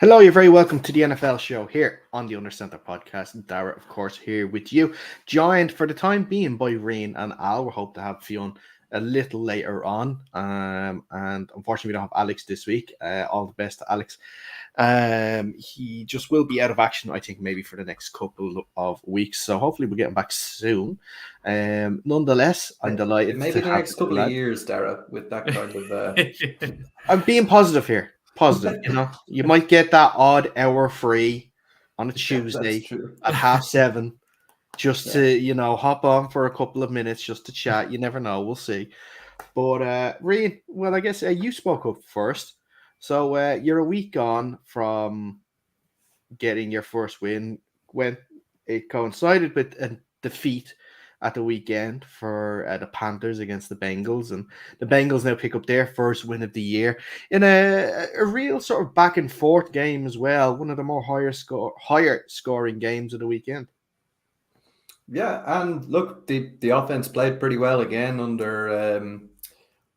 Hello, you're very welcome to the NFL show here on the Under Center podcast. Dara, of course, here with you, joined for the time being by Reen and Al. We hope to have Fionn a little later on. And unfortunately, we don't have Alex this week. All the best to Alex. He just will be out of action, I think, maybe for the next couple of weeks. So hopefully we'll get him back soon. Nonetheless, I'm delighted maybe to the have next couple of years, Dara, with that kind of. I'm being positive here. Positive, you might get that odd hour free on a Tuesday at 7:30 just to, hop on for a couple of minutes just to chat. You never know. We'll see. But, Reen, well, I guess you spoke up first. So you're a week on from getting your first win when it coincided with a defeat at the weekend for the Panthers against the Bengals, and the Bengals now pick up their first win of the year in a real sort of back and forth game as well. One of the more higher scoring games of the weekend. Yeah, and look, the offense played pretty well again under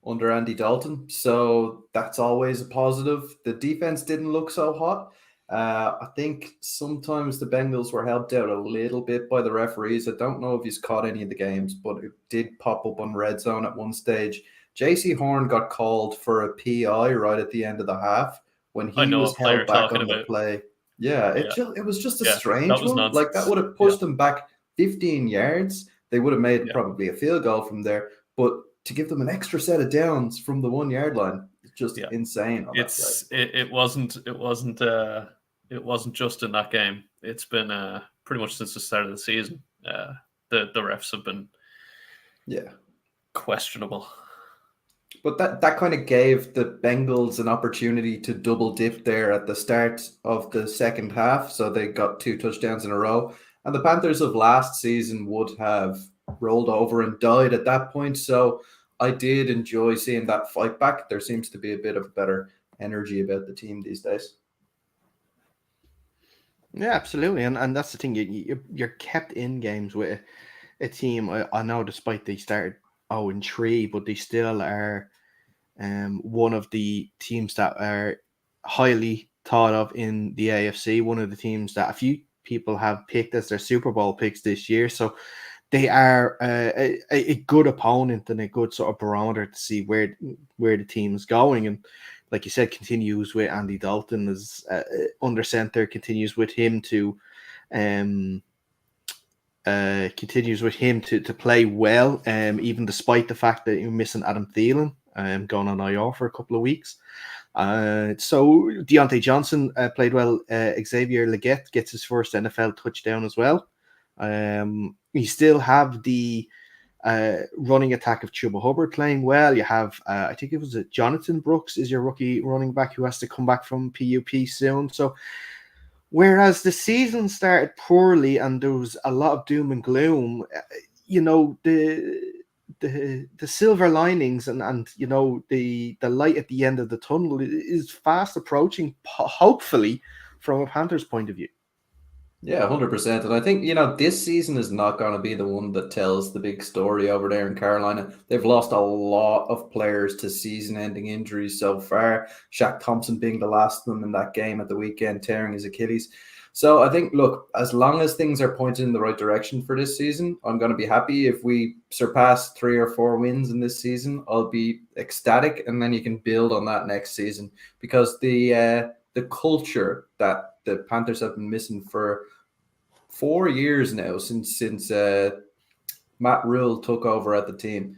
Andy Dalton, so that's always a positive. The defense didn't look so hot. I think sometimes the Bengals were helped out a little bit by the referees. I don't know if he's caught any of the games, but it did pop up on Red Zone at one stage. JC Horn got called for a PI right at the end of the half when he was held back on the play. Yeah, it was just a strange one. Nonsense. Like, that would have pushed them back 15 yards. They would have made probably a field goal from there, but to give them an extra set of downs from the 1 yard line, it's just insane. It wasn't just in that game. It's been pretty much since the start of the season. The refs have been questionable. But that kind of gave the Bengals an opportunity to double dip there at the start of the second half. So they got 2 touchdowns in a row. And the Panthers of last season would have rolled over and died at that point. So I did enjoy seeing that fight back. There seems to be a bit of better energy about the team these days. Yeah, absolutely. And that's the thing. You're kept in games with a team. I know despite they started 0-3, but they still are one of the teams that are highly thought of in the AFC. One of the teams that a few people have picked as their Super Bowl picks this year. So they are a good opponent and a good sort of barometer to see where the team is going. And like you said, continues with Andy Dalton as under center, continues with him to play well, even despite the fact that you're missing Adam Thielen, going on IR for a couple of weeks. So Deontay Johnson played well. Xavier Legette gets his first NFL touchdown as well. You still have the running attack of Chuba Hubbard playing well. You have, I think it was Jonathan Brooks is your rookie running back who has to come back from PUP soon. So whereas the season started poorly and there was a lot of doom and gloom, the silver linings and the light at the end of the tunnel is fast approaching, hopefully, from a Panthers point of view. Yeah, 100%. And I think, this season is not going to be the one that tells the big story over there in Carolina. They've lost a lot of players to season-ending injuries so far. Shaq Thompson being the last of them in that game at the weekend, tearing his Achilles. So I think, look, as long as things are pointed in the right direction for this season, I'm going to be happy. If we surpass 3 or 4 wins in this season, I'll be ecstatic, and then you can build on that next season, because the culture that the Panthers have been missing for 4 years now, since Matt Rule took over at the team,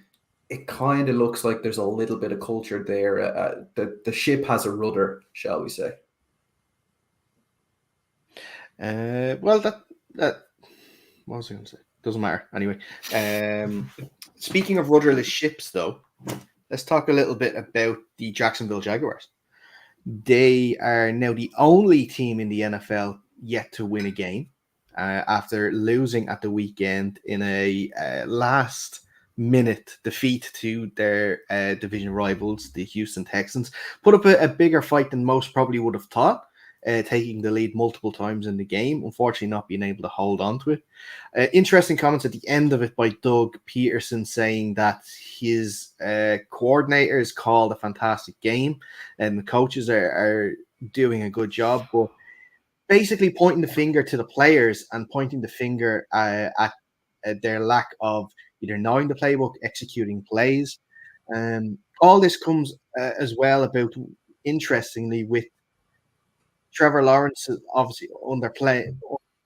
it kind of looks like there's a little bit of culture there. The ship has a rudder, shall we say? Well, that what was I going to say? Doesn't matter. Anyway, speaking of rudderless ships, though, let's talk a little bit about the Jacksonville Jaguars. They are now the only team in the NFL yet to win a game after losing at the weekend in a last-minute defeat to their division rivals, the Houston Texans. Put up a bigger fight than most probably would have thought, taking the lead multiple times in the game, unfortunately not being able to hold on to it. Interesting comments at the end of it by Doug Peterson saying that his coordinators called a fantastic game and the coaches are doing a good job, but basically pointing the finger to the players and pointing the finger at their lack of either knowing the playbook, executing plays. All this comes as well about, interestingly, with Trevor Lawrence obviously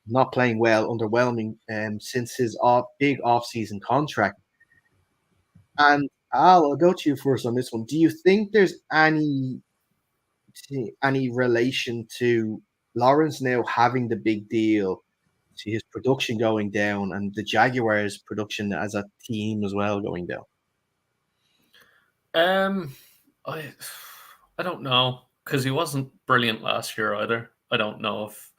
not playing well, underwhelming since his big off-season contract. And I'll go to you first on this one. Do you think there's any relation to Lawrence now having the big deal to his production going down and the Jaguars' production as a team as well going down? I don't know, because he wasn't brilliant last year either. I don't know if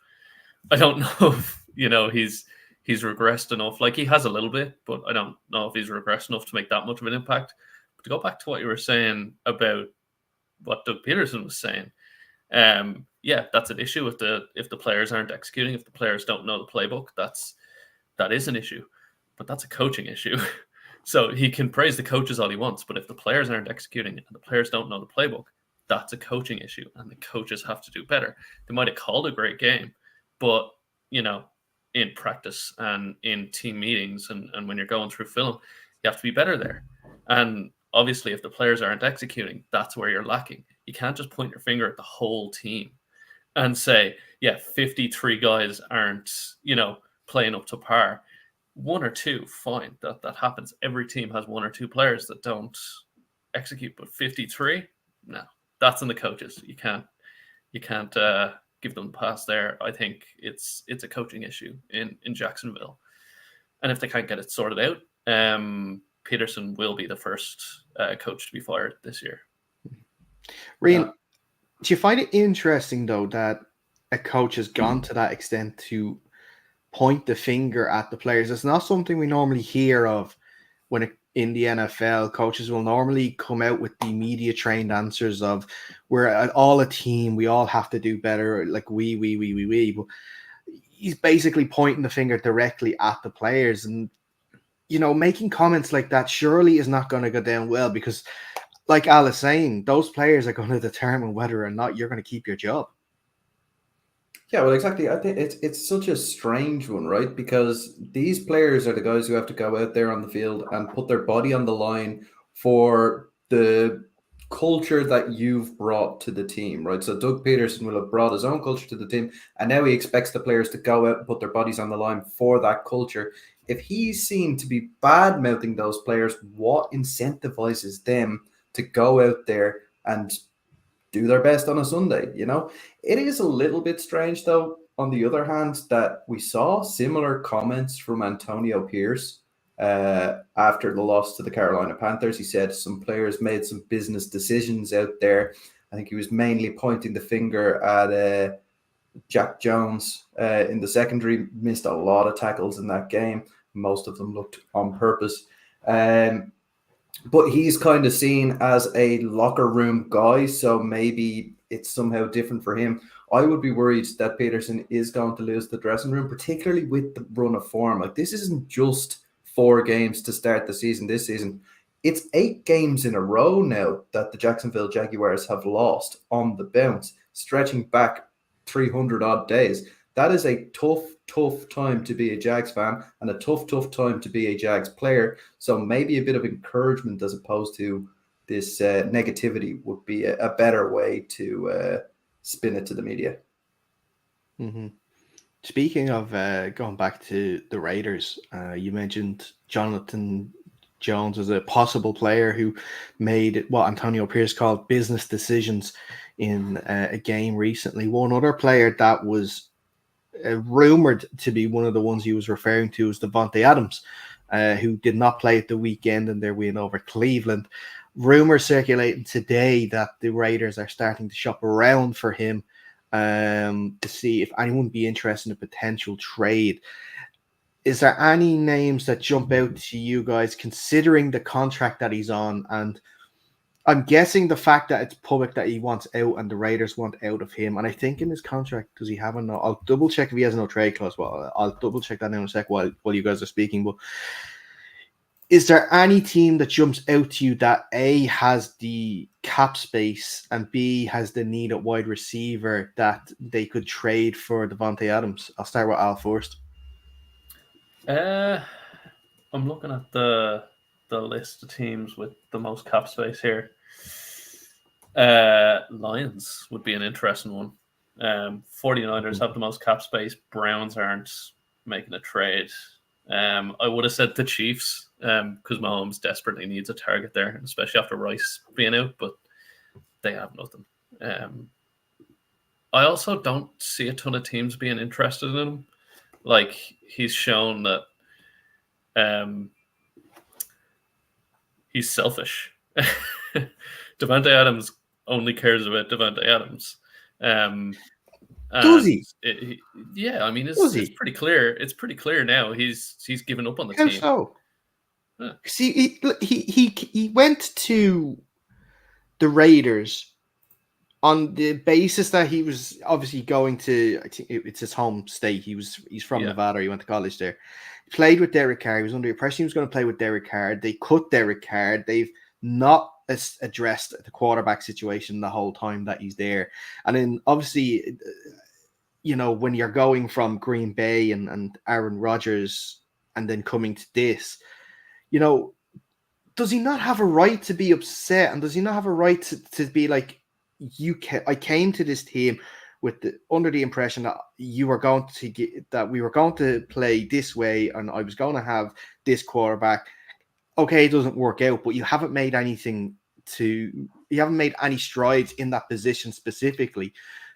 he's regressed enough. Like, he has a little bit, but I don't know if he's regressed enough to make that much of an impact. But to go back to what you were saying about what Doug Peterson was saying, yeah, that's an issue if the players aren't executing, if the players don't know the playbook, that is an issue. But that's a coaching issue. So he can praise the coaches all he wants, but if the players aren't executing and the players don't know the playbook, that's a coaching issue, and the coaches have to do better. They might have called a great game, but in practice and in team meetings and when you're going through film, you have to be better there. And obviously, if the players aren't executing, that's where you're lacking. You can't just point your finger at the whole team and say, yeah, 53 guys aren't, playing up to par. One or two, fine. That happens. Every team has one or two players that don't execute, but 53, no, that's in the coaches. You can't give them a pass there. I think it's a coaching issue in Jacksonville, and if they can't get it sorted out, Peterson will be the first coach to be fired this year. Rian, do you find it interesting though that a coach has gone to that extent to point the finger at the players? It's not something we normally hear of in the NFL. Coaches will normally come out with the media trained answers of, we're all a team, we all have to do better, like we. But he's basically pointing the finger directly at the players, and making comments like that surely is not going to go down well, because like Al is saying, those players are going to determine whether or not you're going to keep your job. Yeah, well, exactly. I think it's such a strange one, right? Because these players are the guys who have to go out there on the field and put their body on the line for the culture that you've brought to the team, right? So Doug Peterson will have brought his own culture to the team, and now he expects the players to go out and put their bodies on the line for that culture. If he's seen to be bad-mouthing those players, what incentivizes them to go out there and do their best on a Sunday? It is a little bit strange, though, on the other hand, that we saw similar comments from Antonio Pierce after the loss to the Carolina Panthers. He said some players made some business decisions out there. I think he was mainly pointing the finger at Jack Jones in the secondary. Missed a lot of tackles in that game. Most of them looked on purpose. But he's kind of seen as a locker room guy, so maybe it's somehow different for him. I would be worried that Peterson is going to lose the dressing room, particularly with the run of form. Like, this isn't just 4 games to start the season this season. It's 8 games in a row now that the Jacksonville Jaguars have lost on the bounce, stretching back 300-odd days. That is a tough time to be a Jags fan, and a tough time to be a Jags player. So maybe a bit of encouragement as opposed to this negativity would be a better way to spin it to the media. Mm-hmm. Speaking of going back to the Raiders, you mentioned Jonathan Jones as a possible player who made what Antonio Pierce called business decisions in a game recently. One other player that was rumored to be one of the ones he was referring to is Devontae Adams, who did not play at the weekend in their win over Cleveland. Rumors circulating today that the Raiders are starting to shop around for him to see if anyone would be interested in a potential trade. Is there any names that jump out to you guys, considering the contract that he's on? And I'm guessing the fact that it's public that he wants out and the Raiders want out of him. And I think in his contract, does he have a no? I'll double check if he has no trade clause. Well, I'll double check that in a sec while you guys are speaking. But is there any team that jumps out to you that A, has the cap space, and B, has the need at wide receiver that they could trade for Devontae Adams? I'll start with Al first. I'm looking at the list of teams with the most cap space here. Lions would be an interesting one. 49ers have the most cap space. Browns aren't making a trade. I would have said the Chiefs because Mahomes desperately needs a target there, especially after Rice being out, but they have nothing. I also don't see a ton of teams being interested in him. Like, he's shown that he's selfish. Devontae Adams only cares about Devontae Adams. Does he? Yeah, I mean, it's pretty clear. It's pretty clear now. He's given up on the How team. so? Huh. See, he went to the Raiders on the basis that he was obviously going to, I think it's his home state. He's from Nevada. He went to college there. He played with Derek Carr. He was under the impression he was going to play with Derek Carr. They cut Derek Carr. They've not addressed the quarterback situation the whole time that he's there. And then obviously, when you're going from Green Bay and Aaron Rodgers and then coming to this, does he not have a right to be upset? And does he not have a right to be like, I came to this team under the impression that you were going to that we were going to play this way, and I was going to have this quarterback. Okay, it doesn't work out, but you haven't made any strides in that position specifically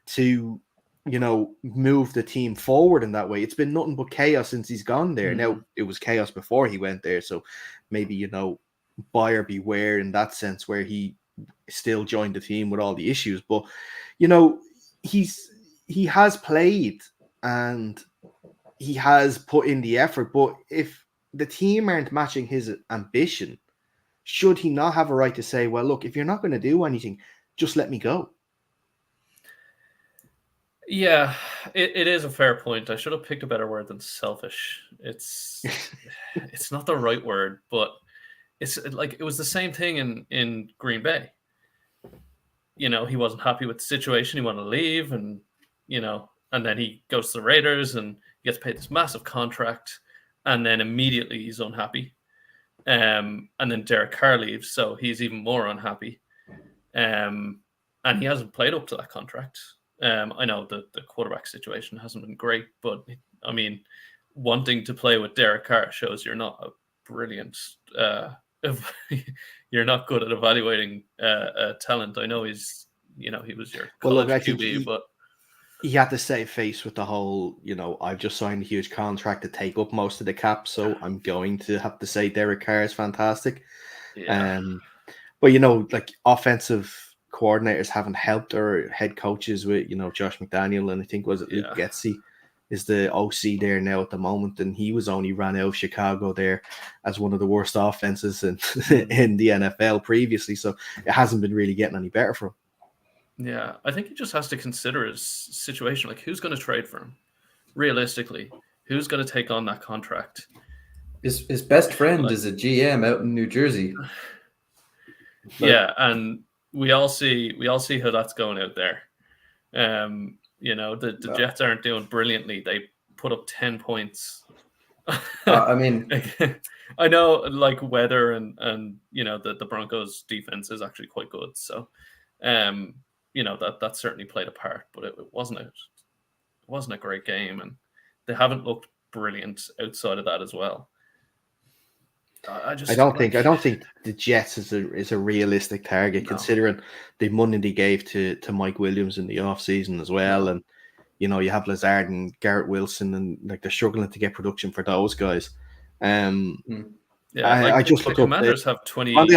to, move the team forward in that way. It's been nothing but chaos since he's gone there. Mm-hmm. Now, it was chaos before he went there, so maybe, buyer beware in that sense, where he still joined the team with all the issues. But, he has played and he has put in the effort. But if the team aren't matching his ambition, should he not have a right to say, well, look, if you're not going to do anything, just let me go? Yeah, it is a fair point. I should have picked a better word than selfish. It's not the right word, but it's like it was the same thing in Green Bay. He wasn't happy with the situation. He wanted to leave, and and then he goes to the Raiders and gets paid this massive contract, and then immediately he's unhappy. And then Derek Carr leaves, so he's even more unhappy. And he hasn't played up to that contract. I know the quarterback situation hasn't been great, but I mean, wanting to play with Derek Carr shows you're not a brilliant. You're not good at evaluating talent. I know he's, he was your college QB, but he had to save face with the whole, I've just signed a huge contract to take up most of the cap, so I'm going to have to say Derek Carr is fantastic. Yeah. But like offensive coordinators haven't helped our head coaches with, Josh McDaniel, and I think Luke Getsy is the OC there now at the moment, and he was only ran out of Chicago there as one of the worst offenses in the NFL previously, so it hasn't been really getting any better for him. Yeah, I think he just has to consider his situation. Like, who's going to trade for him? Realistically, who's going to take on that contract? His best friend is a GM out in New Jersey. Yeah, and we all see how that's going out there. The Jets aren't doing brilliantly. They put up 10 points. I mean, I know, like, weather and the Broncos defense is actually quite good. So, that certainly played a part, but it wasn't a great game, and they haven't looked brilliant outside of that as well. I don't think the Jets is a realistic target, considering the money they gave to Mike Williams in the offseason as well. No. And you have Lazard and Garrett Wilson, and like they're struggling to get production for those guys. I just look up. Commanders have 20. Devontae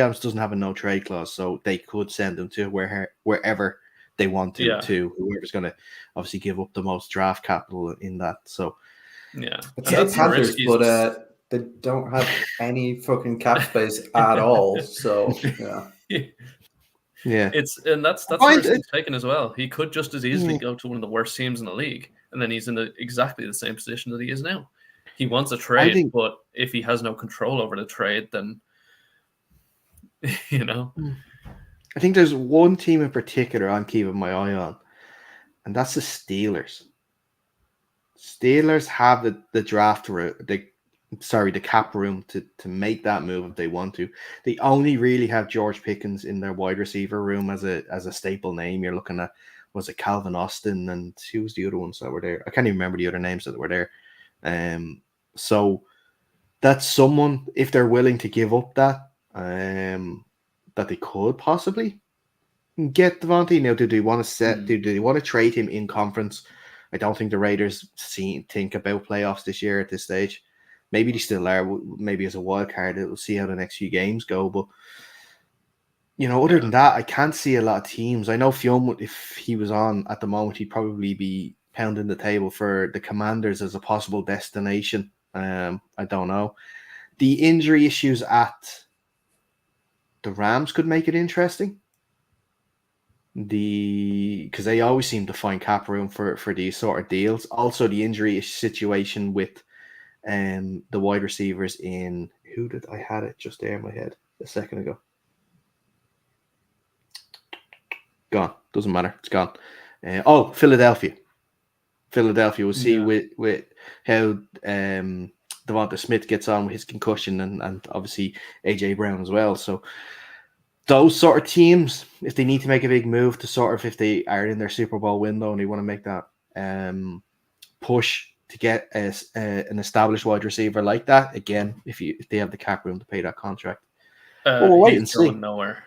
Adams doesn't have a no trade clause, so they could send him to wherever they want to whoever's going to obviously give up the most draft capital in that. So. Yeah, it's Panthers, but they don't have any fucking cap space at all. So yeah, that's the risk he's taken as well. He could just as easily go to one of the worst teams in the league, and then he's in exactly the same position that he is now. He wants a trade, but if he has no control over the trade, then You know, I think there's one team in particular I'm keeping my eye on, and that's the Steelers. Steelers have the draft room, the cap room to make that move if they want to. They only really have George Pickens in their wide receiver room as a staple name. You're looking at, was it Calvin Austin, and who was the other ones that were there? I can't even remember the other names that were there. So that's someone, if they're willing to give up that they could possibly get Devontae. Now, do they want to do they want to trade him in conference? I don't think the Raiders think about playoffs this year at this stage. Maybe they still are. Maybe as a wild card, we'll see how the next few games go. But other than that, I can't see a lot of teams. I know Fionn, if he was on at the moment, he'd probably be pounding the table for the Commanders as a possible destination. I don't know. The injury issues at the Rams could make it interesting. Because they always seem to find cap room for these sort of deals. Also, the injury situation with the wide receivers in I had it just there in my head a second ago. Gone. Doesn't matter. It's gone. Philadelphia. We'll see with how Devonta Smith gets on with his concussion and obviously AJ Brown as well. So those sort of teams, if they need to make a big move to sort of, if they are in their Super Bowl window and they want to make that push to get an established wide receiver like that, again, if they have the cap room to pay that contract. We'll wait and see. Nowhere.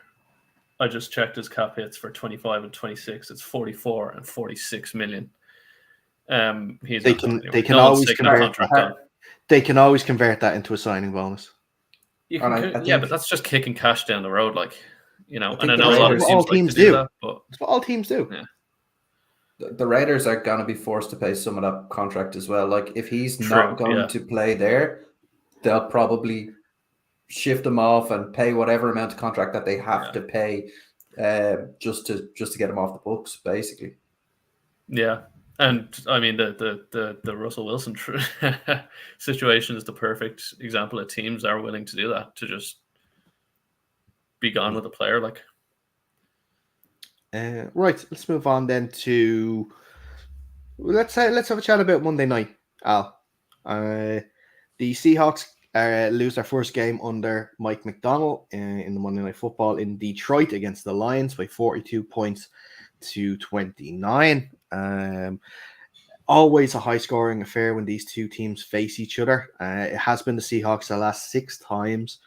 I just checked his cap hits for 25 and 26. It's 44 and 46 million. They can always convert that into a signing bonus. But that's just kicking cash down the road, and I know a lot of teams do that, but that's what all teams do. Yeah. The Raiders are going to be forced to pay some of that contract as well. Like, if he's not going to play there, they'll probably shift him off and pay whatever amount of contract that they have to pay, just to get him off the books, basically. Yeah. And I mean, the Russell Wilson situation is the perfect example of teams are willing to do that, to just be gone with a player. Right, let's move on then to let's have a chat about Monday night, Al. The Seahawks lose their first game under Mike McDonald in the Monday Night Football in Detroit against the Lions by 42 points to 29. Always a high-scoring affair when these two teams face each other. It has been the Seahawks the last 6 times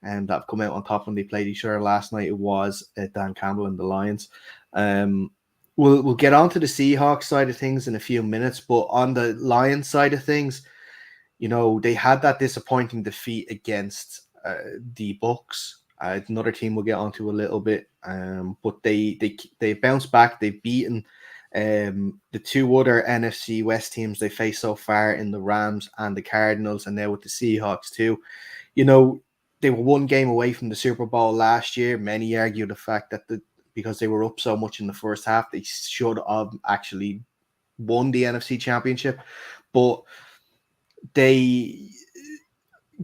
that have come out on top when they played each other. Last night it was Dan Campbell and the Lions. We'll get on to the Seahawks side of things in a few minutes, but on the Lions side of things, they had that disappointing defeat against the Bucs. Another team we'll get onto a little bit, but they bounced back. They've beaten the two other NFC West teams they faced so far in the Rams and the Cardinals, and now with the Seahawks too. They were one game away from the Super Bowl last year. Many argue the fact that because they were up so much in the first half, they should have actually won the NFC Championship. But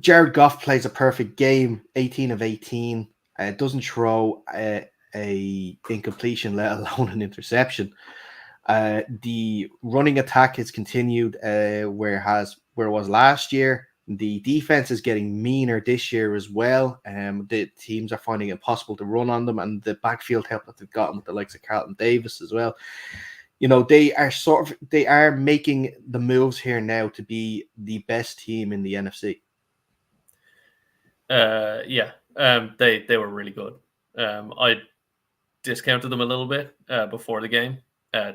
Jared Goff plays a perfect game, 18 of 18. Doesn't throw a incompletion, let alone an interception. The running attack has continued where it was last year. The defense is getting meaner this year as well. The teams are finding it impossible to run on them, and the backfield help that they've gotten with the likes of Carlton Davis as well. They are making the moves here now to be the best team in the NFC. They were really good. I discounted them a little bit before the game,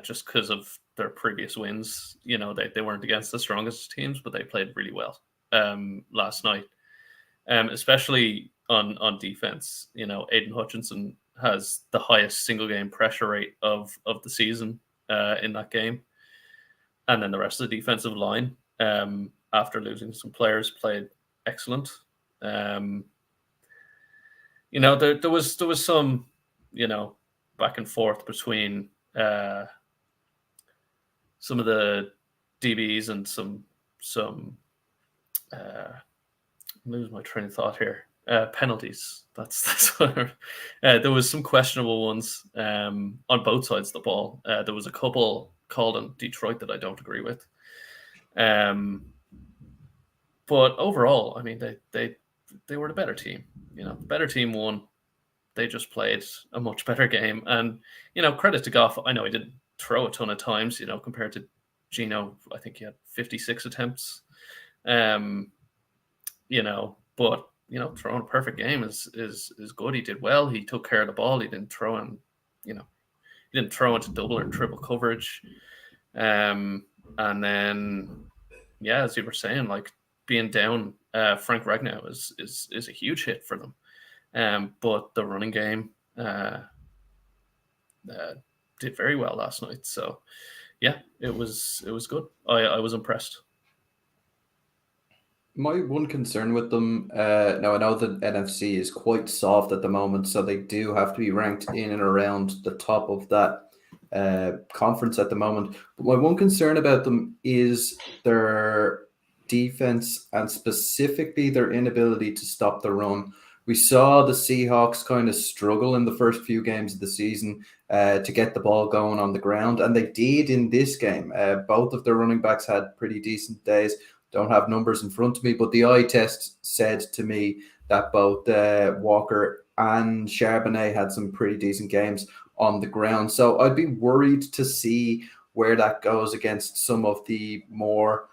just because of their previous wins. They weren't against the strongest teams, but they played really well last night, especially on defense. Aiden Hutchinson has the highest single game pressure rate of the season in that game, and then the rest of the defensive line, after losing some players, played excellent. There was some back and forth between some of the DBs and some I'm losing my train of thought here. penalties. That's what there was some questionable ones on both sides of the ball. There was a couple called in Detroit that I don't agree with. But overall, I mean, they were the better team. The better team won. They just played a much better game. And, credit to Goff. I know he didn't throw a ton of times, compared to Gino. I think he had 56 attempts. But, throwing a perfect game is good. He did well. He took care of the ball. He didn't throw into double or triple coverage. And then, as you were saying, like being down Frank Ragnow is a huge hit for them. But the running game did very well last night. So, it was good. I was impressed. My one concern with them, now I know the NFC is quite soft at the moment, so they do have to be ranked in and around the top of that conference at the moment. But my one concern about them is their defense and specifically their inability to stop the run. We saw the Seahawks kind of struggle in the first few games of the season to get the ball going on the ground, and they did in this game. Both of their running backs had pretty decent days. Don't have numbers in front of me, but the eye test said to me that both Walker and Charbonnet had some pretty decent games on the ground. So I'd be worried to see where that goes against some of the more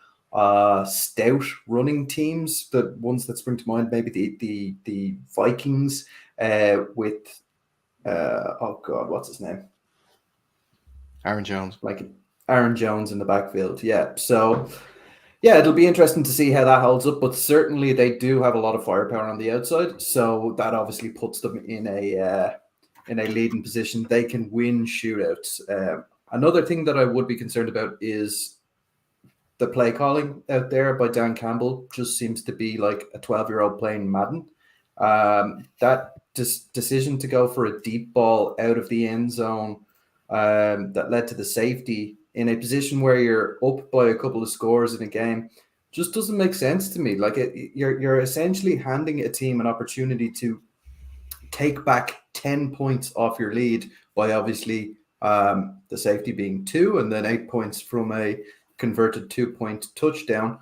stout running teams. The ones that spring to mind, maybe the Vikings with oh god, what's his name? Aaron Jones. Like Aaron Jones in the backfield. Yeah. So yeah, it'll be interesting to see how that holds up, but certainly they do have a lot of firepower on the outside, so that obviously puts them in a leading position. They can win shootouts. Another thing that I would be concerned about is the play calling out there by Dan Campbell. Just seems to be like a 12-year-old playing Madden. That decision to go for a deep ball out of the end zone that led to the safety in a position where you're up by a couple of scores in a game just doesn't make sense to me. Like you're essentially handing a team an opportunity to take back 10 points off your lead by obviously the safety being 2 and then 8 points from a converted 2-point touchdown.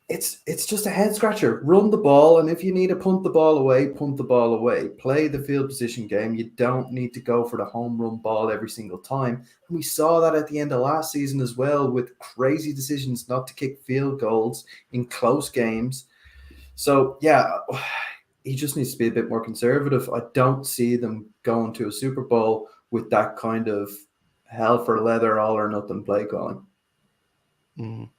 It's just a head scratcher. Run the ball, and if you need to punt the ball away, punt the ball away. Play the field position game. You don't need to go for the home run ball every single time. And we saw that at the end of last season as well, with crazy decisions not to kick field goals in close games. So, yeah, he just needs to be a bit more conservative. I don't see them going to a Super Bowl with that kind of hell for leather, all or nothing play calling. Mm.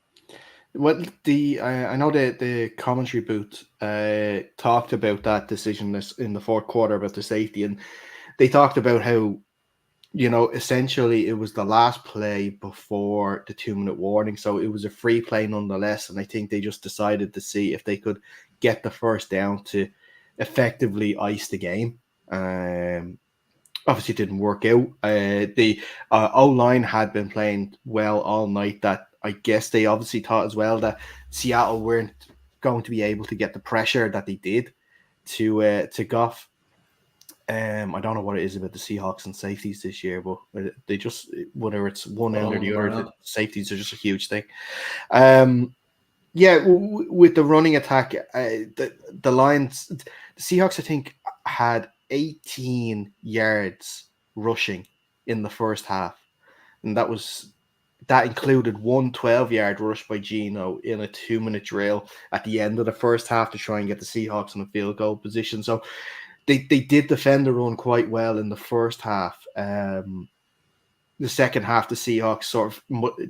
Well, I know the commentary booth talked about that decision in the fourth quarter about the safety, and they talked about how, essentially it was the last play before the 2-minute warning, so it was a free play nonetheless, and I think they just decided to see if they could get the first down to effectively ice the game. Obviously, it didn't work out. The O-line had been playing well all night. That I guess they obviously thought as well that Seattle weren't going to be able to get the pressure that they did to Goff. I don't know what it is about the Seahawks and safeties this year, but they just, whether it's one end or the other, the safeties are just a huge thing. With the running attack, the Lions, the Seahawks, I think, had 18 yards rushing in the first half, and that included one 12-yard rush by Gino in a 2-minute drill at the end of the first half to try and get the Seahawks in a field goal position. So they did defend the run quite well in the first half. The second half, the Seahawks sort of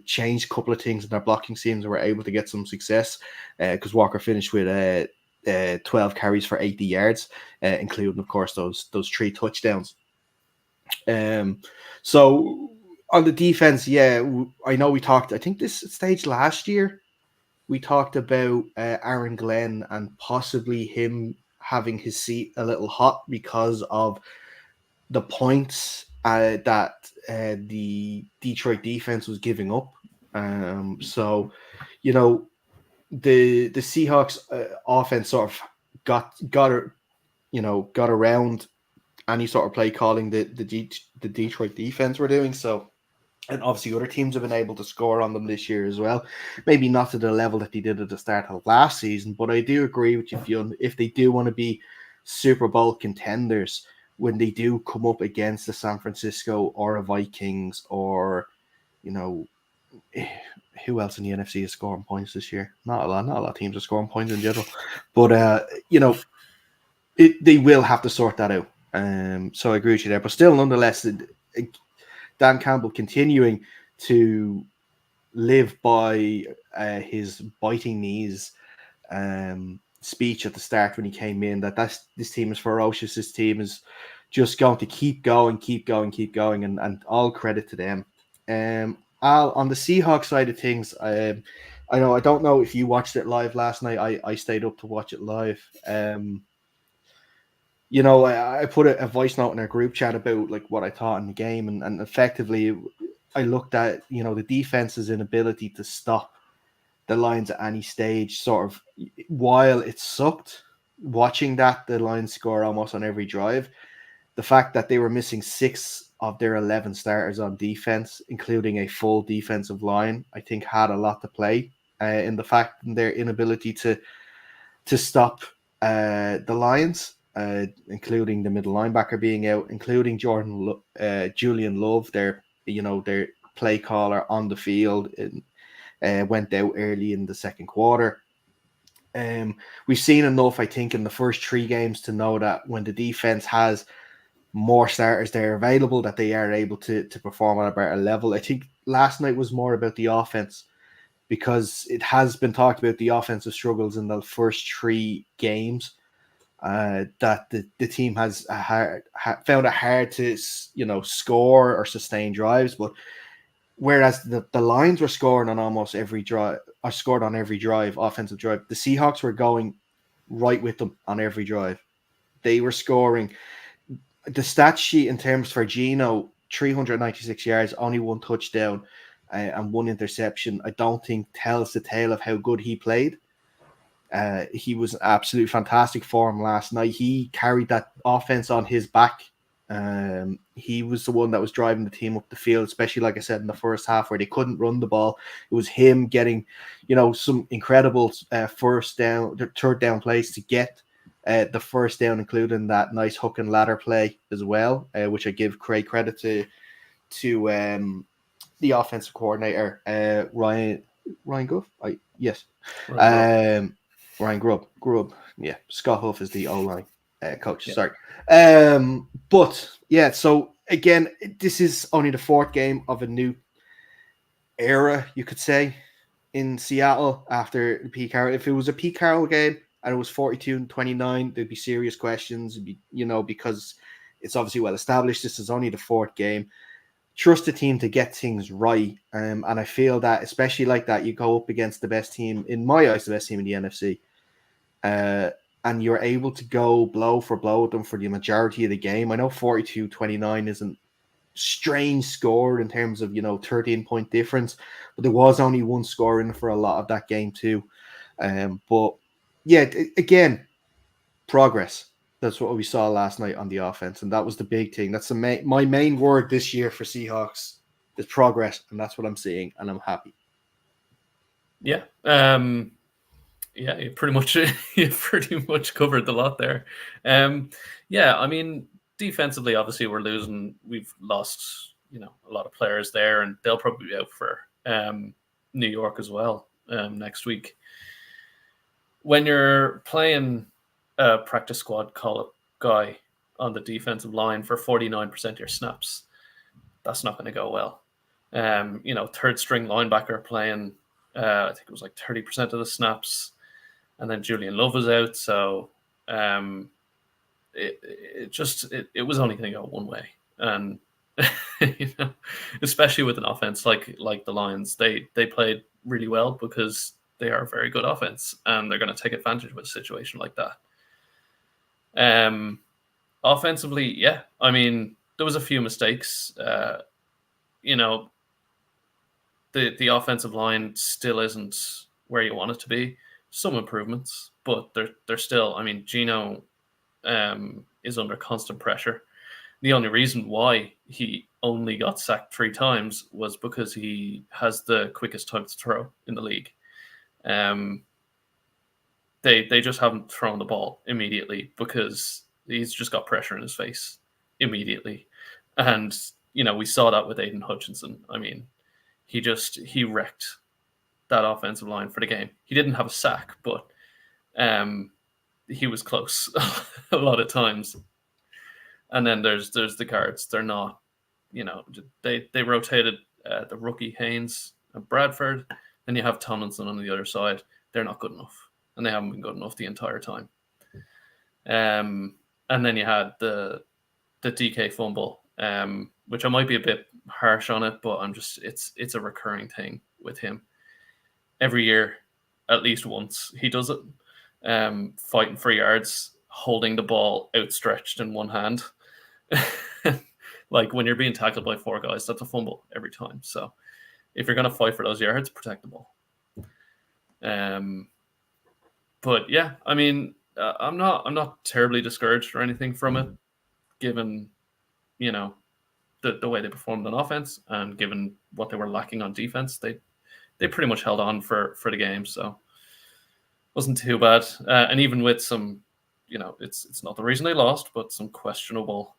changed a couple of things in their blocking schemes and were able to get some success because Walker finished with 12 carries for 80 yards, including, of course, those 3 touchdowns. So on the defense, I know we talked, I think this stage last year, we talked about Aaron Glenn and possibly him having his seat a little hot because of the points that the Detroit defense was giving up. So, the Seahawks offense sort of got got around any sort of play calling the Detroit defense were doing. So, and obviously other teams have been able to score on them this year as well. Maybe not to the level that they did at the start of last season, but I do agree with you, Fionn. If they do want to be Super Bowl contenders, when they do come up against the San Francisco or a Vikings or, who else in the NFC is scoring points this year? Not a lot of teams are scoring points in general. But, they will have to sort that out. So I agree with you there. But still, nonetheless, Dan Campbell continuing to live by his biting knees speech at the start when he came in, this team is ferocious. This team is just going to keep going, and all credit to them. Al, on the Seahawks side of things, I don't know if you watched it live last night. I stayed up to watch it live. I put a voice note in our group chat about like what I thought in the game, and effectively I looked at the defense's inability to stop the Lions at any stage. Sort of while it sucked watching that the Lions score almost on every drive, the fact that they were missing 6 of their 11 starters on defense, including a full defensive line, I think had a lot to play in the fact in their inability to stop the Lions. Including the middle linebacker being out, including Julian Love, their play caller on the field, and went out early in the second quarter. We've seen enough, I think, in the first 3 games to know that when the defense has more starters there available, that they are able to perform at a better level. I think last night was more about the offense, because it has been talked about the offensive struggles in the first 3 games. That the team has found it hard to score or sustain drives, but whereas the Lions were scoring on almost every drive, or scored on every drive, offensive drive, the Seahawks were going right with them on every drive. They were scoring. The stat sheet in terms for Geno, 396 yards, only 1 touchdown and 1 interception, I don't think tells the tale of how good he played. He was absolutely fantastic form last night. He carried that offense on his back. He was the one that was driving the team up the field, especially, like I said, in the first half where they couldn't run the ball. It was him getting, some incredible third down plays to get the first down, including that nice hook and ladder play as well, which I give great credit to the offensive coordinator, Ryan Grubb. Yes. Ryan Grubb. Yeah, Scott Huff is the O-line coach. Yeah. Sorry. But yeah, so again, this is only the 4th game of a new era, you could say, in Seattle after the Pete Carroll. If it was a Pete Carroll game and it was 42-29, there'd be serious questions. It'd be, because it's obviously well established. This is only the 4th game. Trust the team to get things right. And I feel that, especially like that, you go up against the best team, in my eyes, the best team in the NFC. And you're able to go blow for blow with them for the majority of the game. I know 42-29 isn't strange score in terms of 13-point difference, but there was only 1 score in for a lot of that game too. But yeah, again, progress. That's what we saw last night on the offense, and that was the big thing. That's my main word this year for Seahawks is progress, and that's what I'm seeing, and I'm happy. Yeah. Yeah, you pretty much covered the lot there. Yeah, I mean, defensively, obviously, we're losing. We've lost, a lot of players there, and they'll probably be out for New York as well next week. When you're playing a practice squad call-up guy on the defensive line for 49% of your snaps, that's not going to go well. Third string linebacker playing, I think it was like 30% of the snaps. And then Julian Love was out, so it was only going to go one way, and especially with an offense like the Lions, they played really well because they are a very good offense, and they're going to take advantage of a situation like that. Offensively, yeah, I mean there was a few mistakes. The offensive line still isn't where you want it to be. Some improvements, but they're still. I mean, Geno is under constant pressure. The only reason why he only got sacked 3 times was because he has the quickest time to throw in the league. They just haven't thrown the ball immediately because he's just got pressure in his face immediately. And, we saw that with Aiden Hutchinson. I mean, he wrecked that offensive line for the game. He didn't have a sack, but he was close a lot of times. And then there's the Cards. They're not, they rotated the rookie Haynes and Bradford. Then you have Tomlinson on the other side. They're not good enough, and they haven't been good enough the entire time. And then you had the DK fumble, which I might be a bit harsh on it, but it's a recurring thing with him. Every year, at least once, he does it. Fighting for yards, holding the ball outstretched in one hand. Like when you're being tackled by 4 guys, that's a fumble every time. So if you're going to fight for those yards, protect the ball. But yeah, I mean, I'm not terribly discouraged or anything from it, given the way they performed on offense and given what they were lacking on defense. They pretty much held on for the game, so wasn't too bad. And even with some, it's not the reason they lost, but some questionable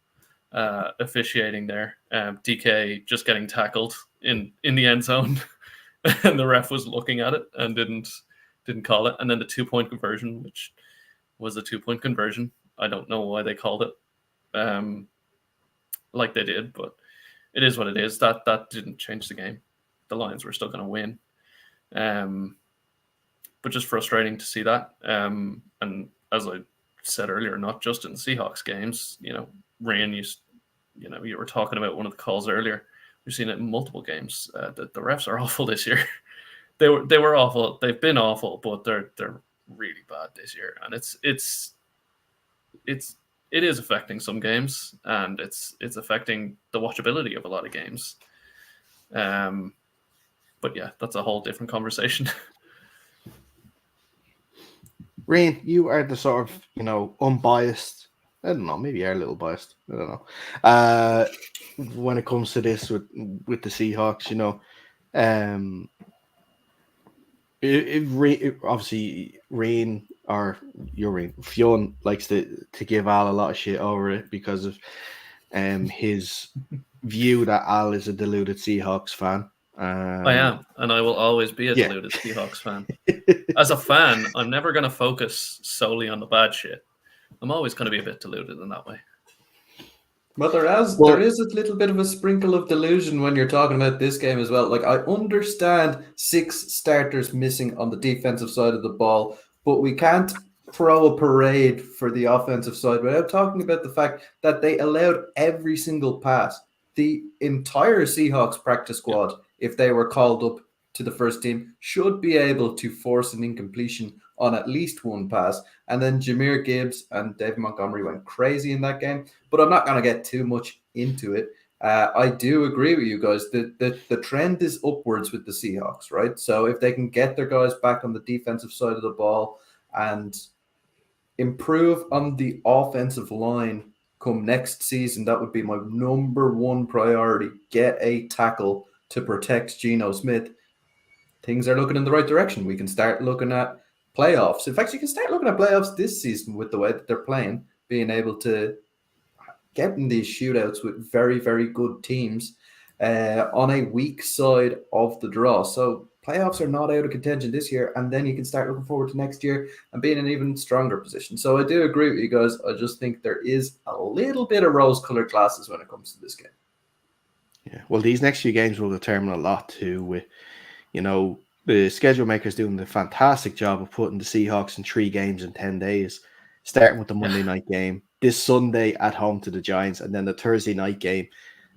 officiating there. DK just getting tackled in the end zone, and the ref was looking at it and didn't call it. And then the 2-point conversion, which was a 2-point conversion. I don't know why they called it like they did, but it is what it is. That didn't change the game. The Lions were still going to win. But just frustrating to see that. And as I said earlier, not just in Seahawks games, Ryan, you were talking about one of the calls earlier. We've seen it in multiple games. The refs are awful this year. They were awful. They've been awful, but they're really bad this year. And it is affecting some games, and it's affecting the watchability of a lot of games. But yeah, that's a whole different conversation. Rain, you are the sort of, unbiased. I don't know, maybe you're a little biased. I don't know. When it comes to this with the Seahawks, obviously Rain, or your Rain, Fionn likes to give Al a lot of shit over it because of his view that Al is a deluded Seahawks fan. I am, and I will always be a deluded Seahawks fan. As a fan, I'm never going to focus solely on the bad shit. I'm always going to be a bit deluded in that way. But there is a little bit of a sprinkle of delusion when you're talking about this game as well. Like, I understand 6 starters missing on the defensive side of the ball, but we can't throw a parade for the offensive side without talking about the fact that they allowed every single pass. The entire Seahawks practice squad, if they were called up to the first team, should be able to force an incompletion on at least one pass. And then Jahmyr Gibbs and David Montgomery went crazy in that game. But I'm not going to get too much into it. I do agree with you guys. The trend is upwards with the Seahawks, right? So if they can get their guys back on the defensive side of the ball and improve on the offensive line come next season, that would be my number one priority. Get a tackle to protect Geno Smith. Things are looking in the right direction. We can start looking at playoffs. In fact, you can start looking at playoffs this season with the way that they're playing, being able to get in these shootouts with very, very good teams on a weak side of the draw. So playoffs are not out of contention this year, and then you can start looking forward to next year and be in an even stronger position. So I do agree with you guys. I just think there is a little bit of rose-colored glasses when it comes to this game. Yeah, well, these next few games will determine a lot too. With the schedule makers doing the fantastic job of putting the Seahawks in 3 games in 10 days, starting with the Monday night game, this Sunday at home to the Giants, and then the Thursday night game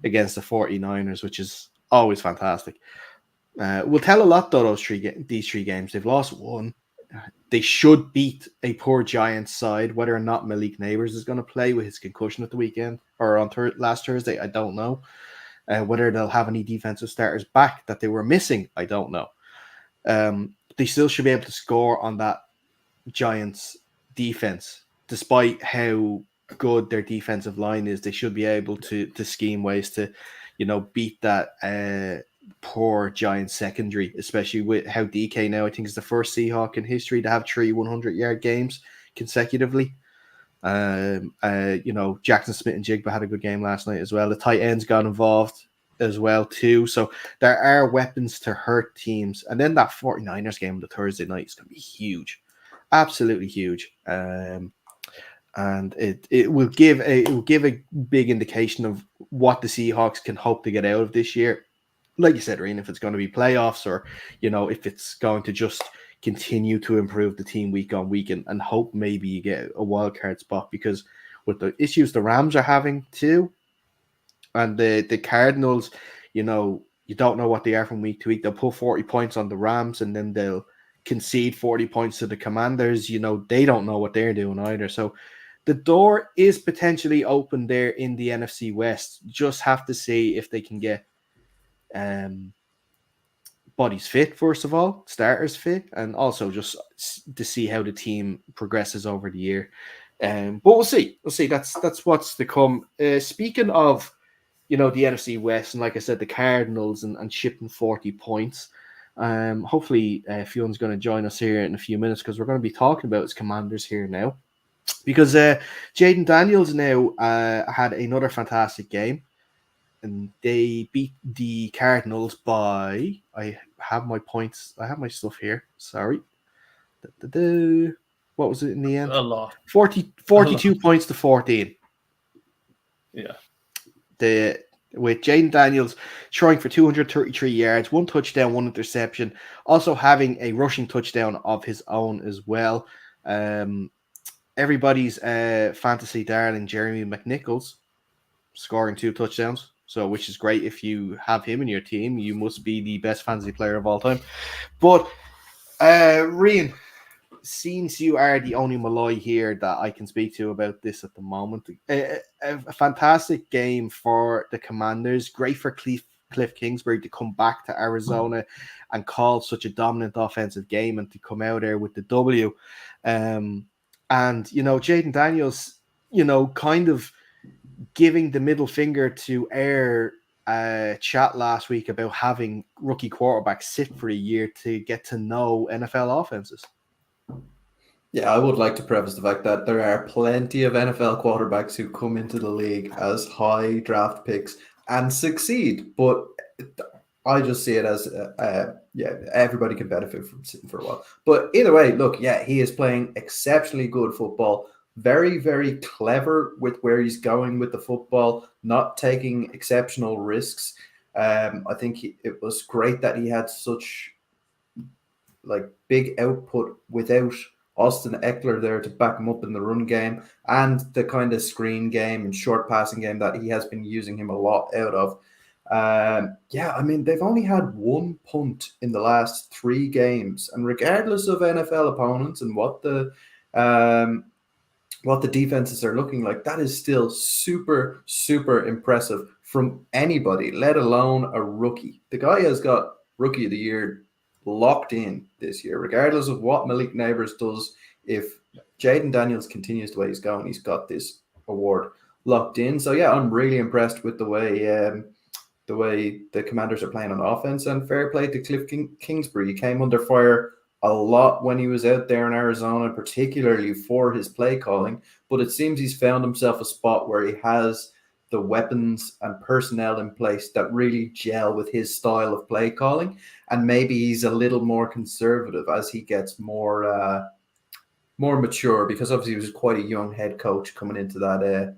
against the 49ers, which is always fantastic. We'll tell a lot though, these 3 games. They've lost 1. They should beat a poor Giants side. Whether or not Malik Neighbors is going to play with his concussion at the weekend or on last Thursday, I don't know. Whether they'll have any defensive starters back that they were missing, I don't know. They still should be able to score on that Giants defense despite how good their defensive line is, they should be able to scheme ways to, beat that poor Giants secondary, especially with how DK now, I think, is the first Seahawk in history to have 3 100-yard games consecutively. Jackson Smith and Jigba had a good game last night as well. The tight ends got involved as well too. So there are weapons to hurt teams. And then that 49ers game on the Thursday night is going to be huge. Absolutely huge. And it will give a big indication of what the Seahawks can hope to get out of this year. Like you said, Ryan, if it's going to be playoffs or, if it's going to just continue to improve the team week on week and hope maybe you get a wild card spot, because with the issues the Rams are having too, and the Cardinals, you don't know what they are from week to week. They'll put 40 points on the Rams and then they'll concede 40 points to the Commanders. They don't know what they're doing either. So the door is potentially open there in the NFC West. Just have to see if they can get bodies fit, first of all, starters fit, and also just to see how the team progresses over the year. But we'll see. That's what's to come. Speaking of, the NFC West, and like I said, the Cardinals and shipping 40 points. Hopefully, Fion's going to join us here in a few minutes, because we're going to be talking about his Commanders here now. Because Jaden Daniels now had another fantastic game, and they beat the Cardinals by, I have my points, I have my stuff here, sorry. What was it in the end? A lot. 42 points to 14. Yeah. With Jaden Daniels throwing for 233 yards, 1 touchdown, 1 interception, also having a rushing touchdown of his own as well. Everybody's fantasy darling, Jeremy McNichols, scoring 2 touchdowns. So, which is great. If you have him in your team, you must be the best fantasy player of all time. But, Rian, since you are the only Malloy here that I can speak to about this at the moment, a fantastic game for the Commanders. Great for Cliff Kingsbury to come back to Arizona and call such a dominant offensive game and to come out there with the W. And, Jaden Daniels, kind of giving the middle finger to Air chat last week about having rookie quarterbacks sit for a year to get to know NFL offenses. Yeah, I would like to preface the fact that there are plenty of NFL quarterbacks who come into the league as high draft picks and succeed, but I just see it as, everybody can benefit from sitting for a while. But either way, look, he is playing exceptionally good football. Very, very clever with where he's going with the football, not taking exceptional risks. I think it was great that he had such big output without Austin Eckler there to back him up in the run game, and the kind of screen game and short passing game that he has been using him a lot out of. They've only had 1 punt in the last 3 games, and regardless of NFL opponents and what the defenses are looking like, that is still super, super impressive from anybody, let alone a rookie. The guy has got Rookie of the Year locked in this year, regardless of what Malik Neighbors does. If Jaden Daniels continues the way he's going, he's got this award locked in. So I'm really impressed with the way the Commanders are playing on offense, and fair play to Cliff Kingsbury. He came under fire a lot when he was out there in Arizona, particularly for his play calling, but it seems he's found himself a spot where he has the weapons and personnel in place that really gel with his style of play calling, and maybe he's a little more conservative as he gets more mature, because obviously he was quite a young head coach coming into that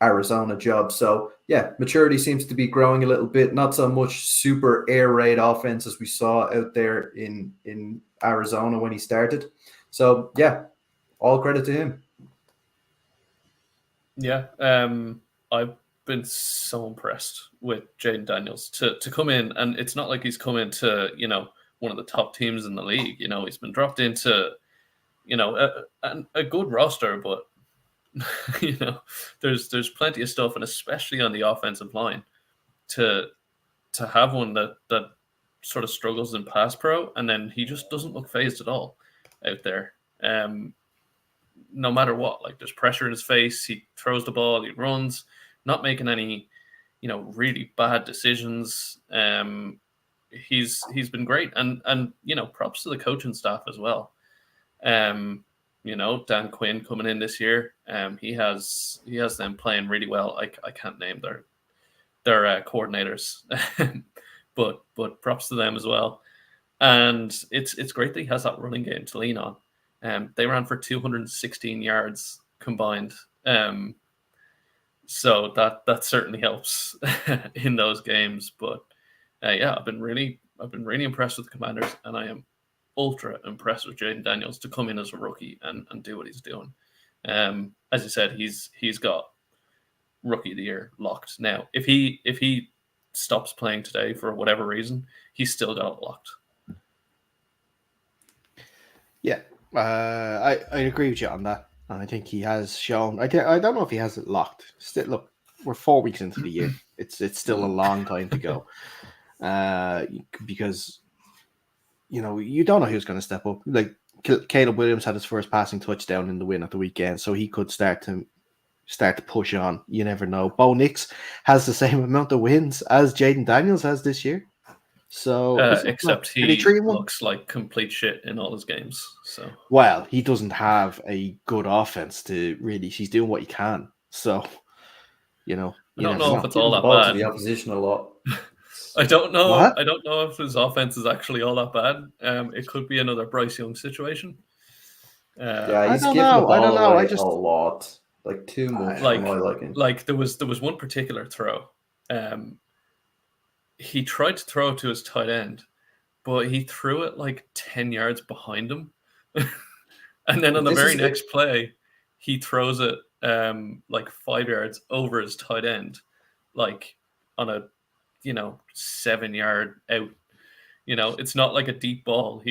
Arizona job. So maturity seems to be growing a little bit, not so much super air raid offense as we saw out there in Arizona when he started. So all credit to him. I've been so impressed with Jaden Daniels to come in, and it's not like he's come into one of the top teams in the league. He's been dropped into a good roster, but there's plenty of stuff, and especially on the offensive line, to have one that sort of struggles in pass pro, and then he just doesn't look phased at all out there. no matter what. Like there's pressure in his face. He throws the ball. He runs, not making any, really bad decisions. He's been great, and props to the coaching staff as well. Dan Quinn coming in this year. He has them playing really well. I can't name their coordinators, but props to them as well. And it's great that he has that running game to lean on. They ran for 216 yards combined. So that certainly helps in those games. But I've been really impressed with the Commanders, and I am ultra impressed with Jaden Daniels to come in as a rookie and do what he's doing. As you said, he's got rookie of the year locked. Now, if he stops playing today for whatever reason, he's still got it locked. Yeah, I agree with you on that. And I think he has shown. I don't know if he has it locked. Still, look, we're 4 weeks into the year. It's still a long time to go. Because you don't know who's going to step up. Like Caleb Williams had his first passing touchdown in the win at the weekend, so he could start to push on. You never know. Bo Nix has the same amount of wins as Jaden Daniels has this year. So except he looks like complete shit in all his games. So he doesn't have a good offense to really. He's doing what he can. So I don't know if it's all that ball bad. To the opposition a lot. I don't know. What? I don't know if his offense is actually all that bad. It could be another Bryce Young situation. He's giving the ball away a lot, like too much. Like there was one particular throw. He tried to throw to his tight end, but he threw it like 10 yards behind him. And then on the very next play, he throws it like 5 yards over his tight end, like on a 7-yard out. It's not like a deep ball.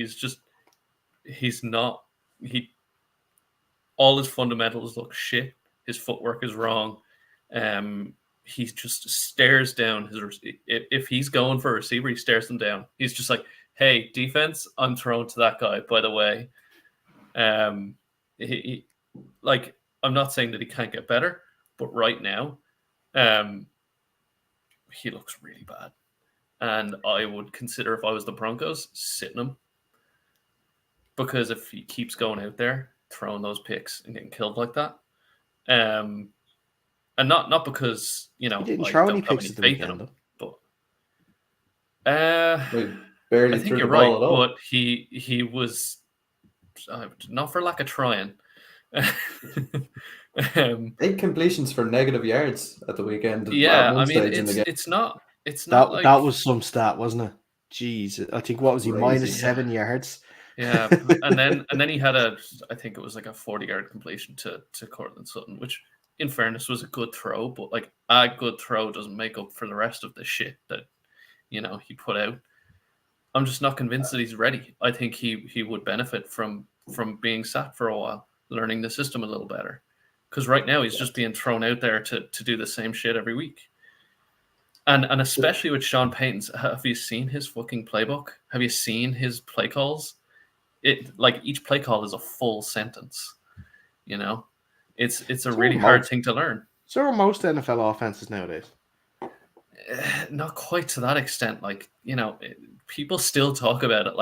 All his fundamentals look shit. His footwork is wrong. He just stares down if he's going for a receiver, he stares them down. He's just like, hey, defense, I'm throwing to that guy, by the way. I'm not saying that he can't get better, but right now, he looks really bad. And I would consider, if I was the Broncos, sitting him. Because if he keeps going out there, throwing those picks and getting killed like that, and not because he didn't throw any picks at the weekend, but barely I think you're right. But he was not for lack of trying. 8 completions for negative yards at the weekend. Yeah, I mean it's not like that was some stat, wasn't it? Jeez, I think what was he minus 7 yards? Yeah, and then he had I think it was like a 40-yard completion to Cortland Sutton, which in fairness was a good throw, but like a good throw doesn't make up for the rest of the shit that he put out. I'm just not convinced that he's ready. I think he would benefit from being sat for a while, learning the system a little better. Because right now he's just being thrown out there to do the same shit every week. And especially with Sean Payton's, have you seen his fucking playbook? Have you seen his play calls? Each play call is a full sentence. It's a really hard thing to learn. So are most NFL offenses nowadays. Not quite to that extent. People still talk about it.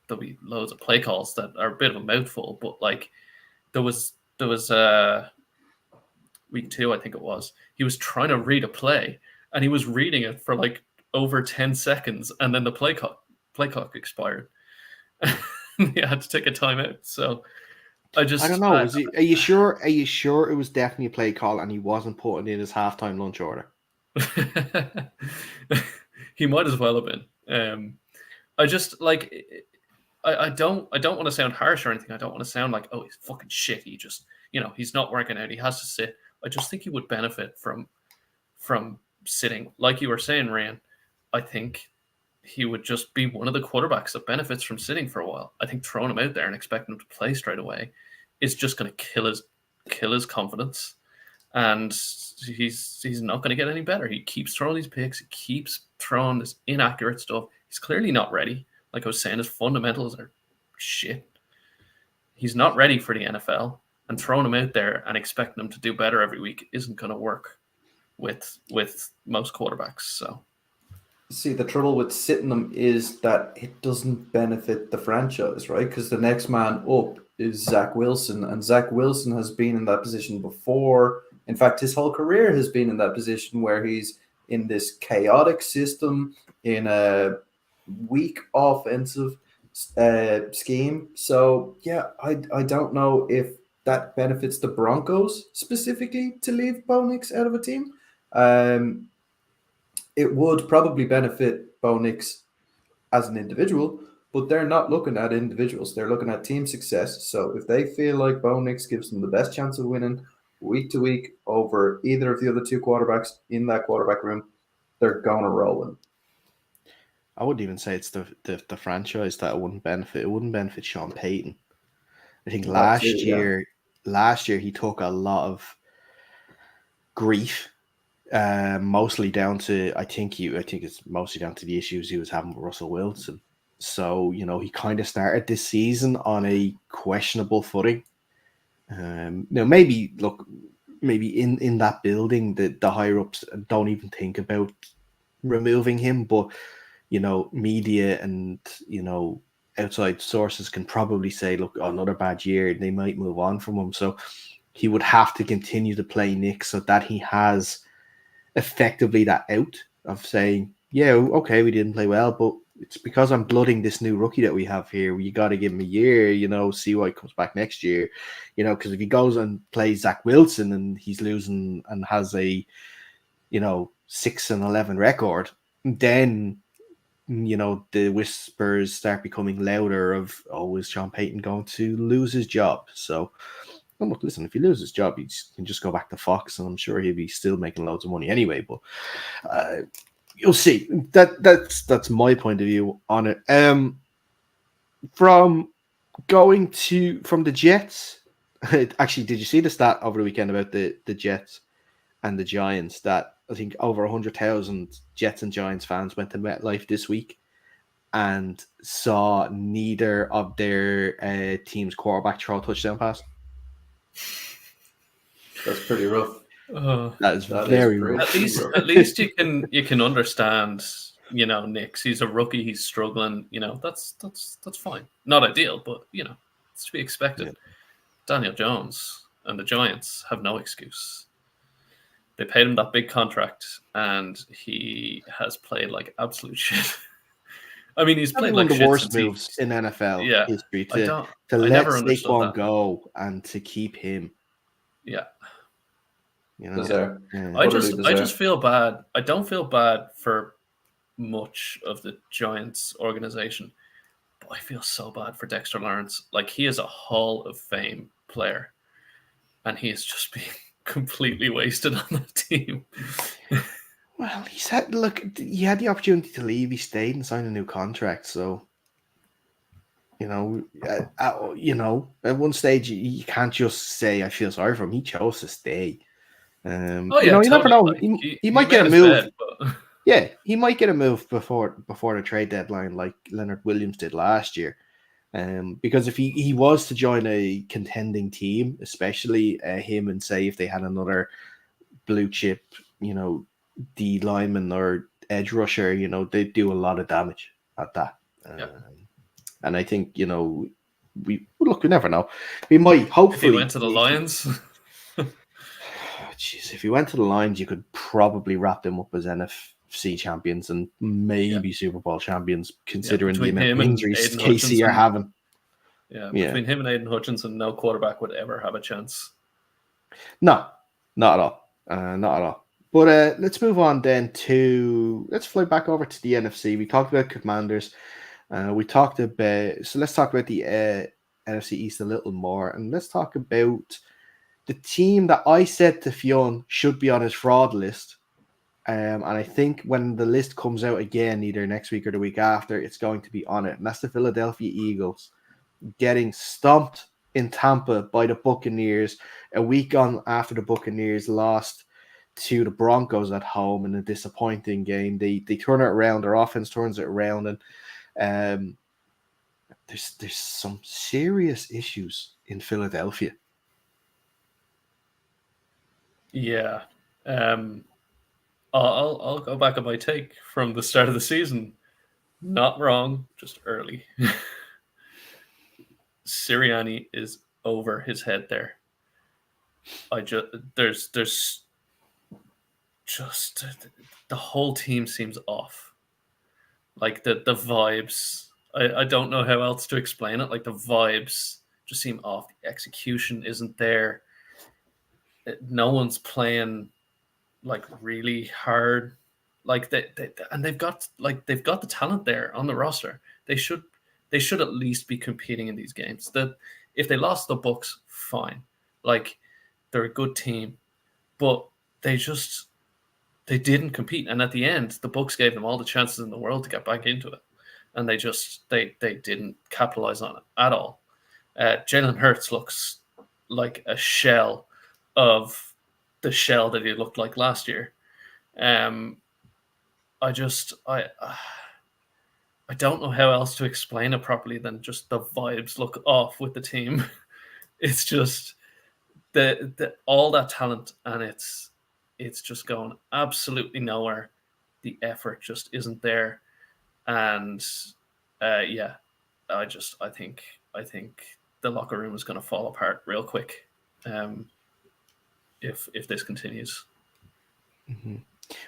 There'll be loads of play calls that are a bit of a mouthful, but there was week 2, I think it was. He was trying to read a play, and he was reading it for over 10 seconds, and then the play clock expired. He had to take a timeout. So I don't know. Are you sure? Are you sure it was definitely a play call, and he wasn't putting in his halftime lunch order? He might as well have been. I just I don't want to sound harsh or anything. I don't want to sound like, oh, he's fucking shit. He just, he's not working out. He has to sit. I just think he would benefit from sitting. Like you were saying, Ryan, I think he would just be one of the quarterbacks that benefits from sitting for a while. I think throwing him out there and expecting him to play straight away is just going to kill his confidence. And he's not going to get any better. He keeps throwing these picks. He keeps throwing this inaccurate stuff. He's clearly not ready. Like I was saying, his fundamentals are shit. he's not ready for the NFL, and throwing him out there and expecting him to do better every week isn't going to work with most quarterbacks. So, see, the trouble with sitting them is that it doesn't benefit the franchise, right? Because the next man up is Zach Wilson, and Zach Wilson has been in that position before. In fact, his whole career has been in that position where he's in this chaotic system in a weak offensive scheme. So yeah, I don't know if that benefits the Broncos specifically to leave Bo Nix out of a team. It would probably benefit Bo Nix as an individual, but they're not looking at individuals. They're looking at team success. So if they feel like Bo Nix gives them the best chance of winning week to week over either of the other two quarterbacks in that quarterback room, they're going to roll with him. I wouldn't even say it's the franchise that it wouldn't benefit. It wouldn't benefit Sean Payton. I think last year he took a lot of grief, mostly down to I think it's mostly down to the issues he was having with Russell Wilson. So he kind of started this season on a questionable footing. Maybe in that building the higher ups don't even think about removing him, but media and outside sources can probably say, look, another bad year, they might move on from him. So he would have to continue to play Nick so that he has effectively that out of saying, yeah, okay, we didn't play well, but it's because I'm blooding this new rookie that we have here. You got to give him a year, see why he comes back next year, because if he goes and plays Zach Wilson and he's losing and has a 6-11 record, then the whispers start becoming louder of, is Sean Payton going to lose his job? So, look, listen, if he loses his job, he can just go back to Fox, and I'm sure he'll be still making loads of money anyway. But you'll see. That's my point of view on it. From the Jets, actually, did you see the stat over the weekend about the Jets and the Giants that I think over 100,000 Jets and Giants fans went to MetLife this week and saw neither of their team's quarterback throw a touchdown pass? That's pretty rough. That is very rough. At least you can understand. Nix, he's a rookie. He's struggling. That's fine. Not ideal, but it's to be expected. Yeah. Daniel Jones and the Giants have no excuse. They paid him that big contract, and he has played like absolute shit. I mean, he's played like one of the worst moves in NFL history to let Saquon go and to keep him. Yeah. I just feel bad. I don't feel bad for much of the Giants organization, but I feel so bad for Dexter Lawrence. Like, he is a Hall of Fame player, and he is just being completely wasted on the team. Well, he had the opportunity to leave. He stayed and signed a new contract. So, at one stage you can't just say I feel sorry for him. He chose to stay. You never know. He might get a move. Yeah, he might get a move before the trade deadline, like Leonard Williams did last year. Because if he was to join a contending team, especially him, and say if they had another blue chip, D lineman or edge rusher, they'd do a lot of damage at that. And I think we never know. We might hopefully. If he went to the Lions. Jeez, if he went to the Lions, you could probably wrap them up as NFC champions and maybe Super Bowl champions, considering the amount of injuries KC are having. Yeah, between him and Aiden Hutchinson, no quarterback would ever have a chance. No, not at all. Not at all. But let's move on then let's fly back over to the NFC. We talked about Commanders. Let's talk about the NFC East a little more, and let's talk about the team that I said to Fionn should be on his fraud list. And I think when the list comes out again, either next week or the week after, it's going to be on it. And that's the Philadelphia Eagles getting stomped in Tampa by the Buccaneers a week on after the Buccaneers lost to the Broncos at home in a disappointing game. They turn it around. Their offense turns it around, and there's some serious issues in Philadelphia. Yeah. I'll go back on my take from the start of the season. Not wrong, just early. Sirianni is over his head there. There's just the whole team seems off. Like the vibes. I don't know how else to explain it. Like the vibes just seem off. The execution isn't there. No one's playing like really hard. Like they've got the talent there on the roster. They should at least be competing in these games. That if they lost the Bucks, fine. Like they're a good team, but they didn't compete. And at the end, the Bucks gave them all the chances in the world to get back into it, and they didn't capitalize on it at all. Jalen Hurts looks like a shell of the shell that he looked like last year. I don't know how else to explain it properly than just the vibes look off with the team. It's just the all that talent, and it's just going absolutely nowhere. The effort just isn't there, and I think the locker room is going to fall apart real quick if this continues. Mm-hmm.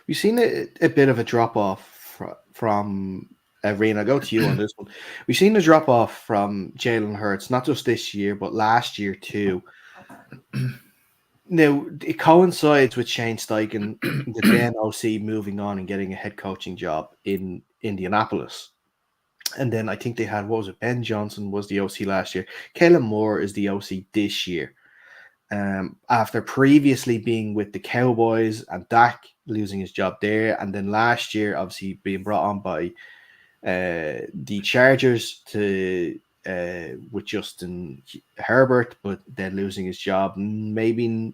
We've seen a bit of a drop off from Rain. I'll go to you on this one. We've seen a drop off from Jalen Hurts, not just this year, but last year too. Now, it coincides with Shane Steichen, the then OC, moving on and getting a head coaching job in Indianapolis. And then I think they had, Ben Johnson was the OC last year. Kellen Moore is the OC this year. After previously being with the Cowboys and Dak losing his job there. And then last year, obviously, being brought on by the Chargers with Justin Herbert, but then losing his job. Maybe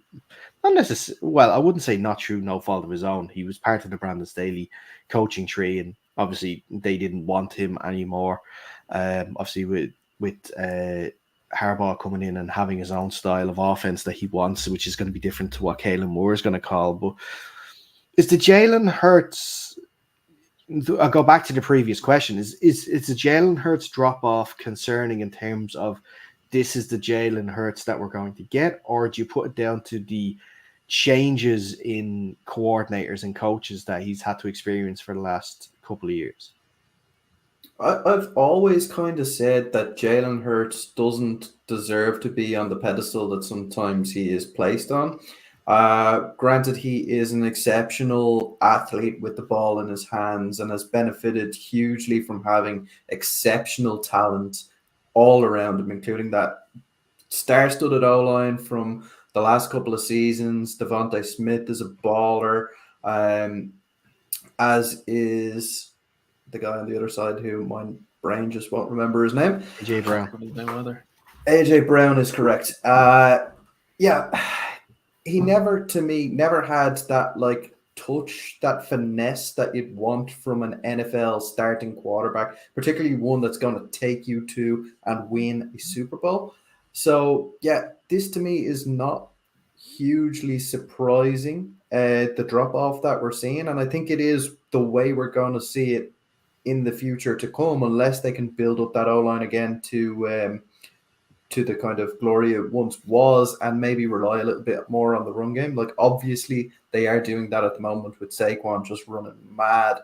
not necessarily. Well, I wouldn't say not through no fault of his own. He was part of the Brandon Staley coaching tree, and obviously they didn't want him anymore. Obviously with Harbaugh coming in and having his own style of offense that he wants, which is going to be different to what Kalen Moore is going to call. But is the Jalen Hurts? I'll go back to the previous question. Is the Jalen Hurts drop off concerning in terms of this is the Jalen Hurts that we're going to get, or do you put it down to the changes in coordinators and coaches that he's had to experience for the last couple of years? I've always kind of said that Jalen Hurts doesn't deserve to be on the pedestal that sometimes he is placed on. Granted, he is an exceptional athlete with the ball in his hands and has benefited hugely from having exceptional talent all around him, including that star-studded O-line from the last couple of seasons. Devontae Smith is a baller, as is the guy on the other side who my brain just won't remember his name. AJ Brown. AJ Brown is correct. He never had that like touch, that finesse that you'd want from an NFL starting quarterback, particularly one that's going to take you to and win a Super Bowl. So yeah, this to me is not hugely surprising, the drop off that we're seeing, and I think it is the way we're going to see it in the future to come, unless they can build up that O-line again to the kind of glory it once was, and maybe rely a little bit more on the run game. Like obviously they are doing that at the moment with Saquon just running mad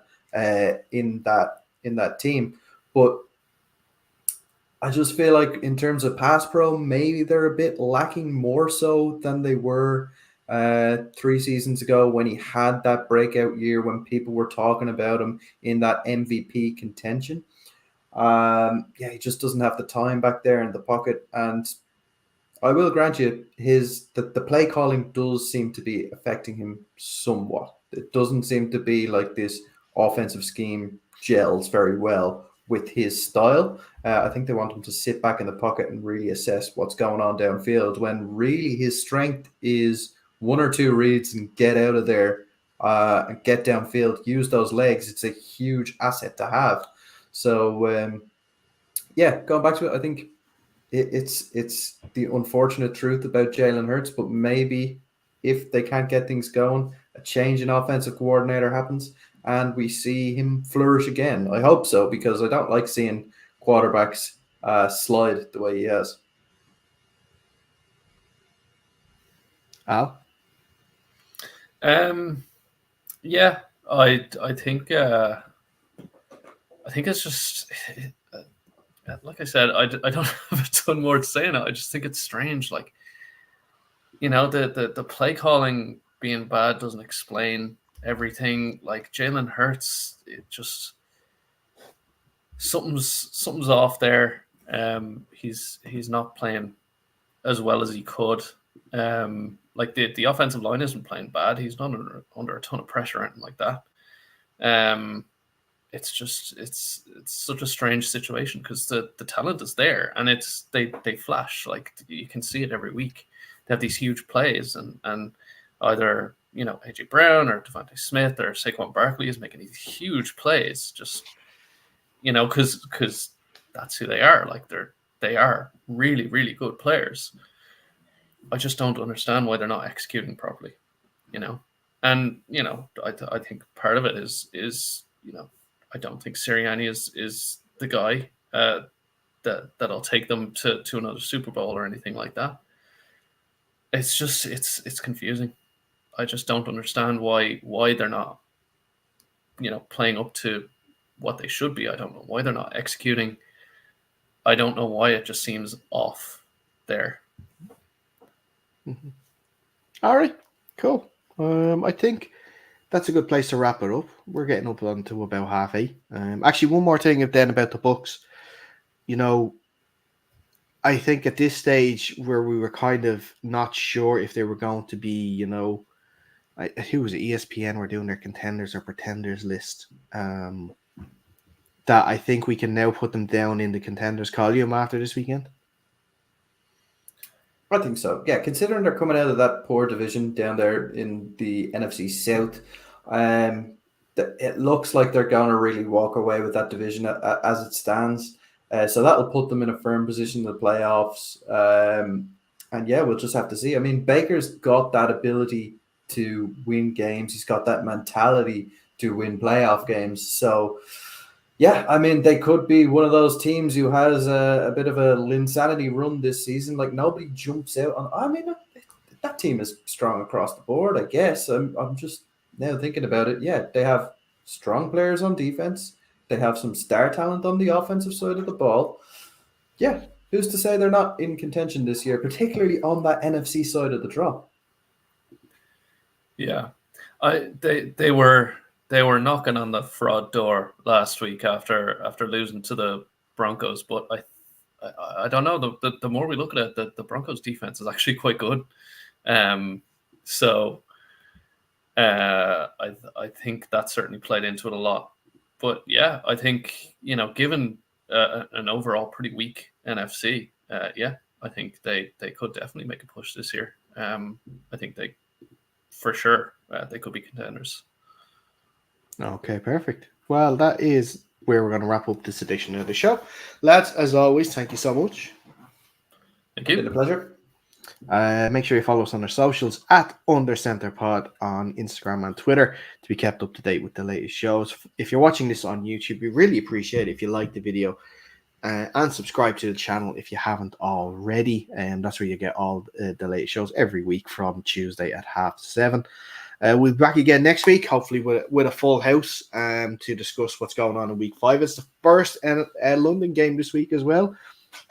in that team, but I just feel like in terms of pass pro, maybe they're a bit lacking more so than they were 3 seasons ago when he had that breakout year when people were talking about him in that MVP contention. He just doesn't have the time back there in the pocket, and I will grant you the play calling does seem to be affecting him somewhat. It doesn't seem to be like this offensive scheme gels very well with his style. I think they want him to sit back in the pocket and really assess what's going on downfield, when really his strength is 1 or 2 reads and get out of there and get downfield, use those legs. It's a huge asset to have. So, yeah, going back to it, I think it's the unfortunate truth about Jalen Hurts, but maybe if they can't get things going, a change in offensive coordinator happens and we see him flourish again. I hope so, because I don't like seeing quarterbacks slide the way he has. Al? Yeah, I think it's just like I said, I don't have a ton more to say on it. I just think it's strange. Like, the play calling being bad doesn't explain everything. Like Jalen Hurts, it just something's off there. He's not playing as well as he could. Like the offensive line isn't playing bad. He's not under a ton of pressure or anything like that. It's just it's such a strange situation because the talent is there and they flash, like you can see it every week. They have these huge plays and either AJ Brown or Devontae Smith or Saquon Barkley is making these huge plays just because that's who they are. Like they are really, really good players. I just don't understand why they're not executing properly, And I think part of it is I don't think Sirianni is the guy that'll take them to another Super Bowl or anything like that. It's just it's confusing. I just don't understand why they're not playing up to what they should be. I don't know why they're not executing. I don't know why it just seems off there. Mm-hmm. All right, cool. I think that's a good place to wrap it up. We're getting up onto about 8:30. Actually, one more thing then about the Bucks. I think at this stage where we were kind of not sure if they were going to be, who was it? ESPN were doing their contenders or pretenders list. That I think we can now put them down in the contenders column after this weekend. I think so. Yeah, considering they're coming out of that poor division down there in the NFC South, it looks like they're going to really walk away with that division as it stands. So that'll put them in a firm position in the playoffs. And yeah, we'll just have to see. I mean, Baker's got that ability to win games. He's got that mentality to win playoff games. So yeah, I mean, they could be one of those teams who has a bit of a insanity run this season. Like nobody jumps out on. I mean, that team is strong across the board. I guess I'm just now thinking about it. Yeah, they have strong players on defense. They have some star talent on the offensive side of the ball. Yeah, who's to say they're not in contention this year, particularly on that NFC side of the drop? Yeah, they were knocking on the fraud door last week after losing to the Broncos, but I don't know. The more we look at it, the Broncos defense is actually quite good. So I think that certainly played into it a lot. But yeah, I think given an overall pretty weak NFC, I think they could definitely make a push this year. I think they for sure they could be contenders. Okay, perfect. Well, that is where we're going to wrap up this edition of the show. Lads, as always, thank you so much. Thank you. It's been a pleasure. Make sure you follow us on our socials at UnderCenterPod on Instagram and Twitter to be kept up to date with the latest shows. If you're watching this on YouTube, we really appreciate it if you like the video and subscribe to the channel if you haven't already. And that's where you get all the latest shows every week from Tuesday at 7:30. We'll be back again next week, hopefully with a full house to discuss what's going on in week 5. It's the first London game this week as well.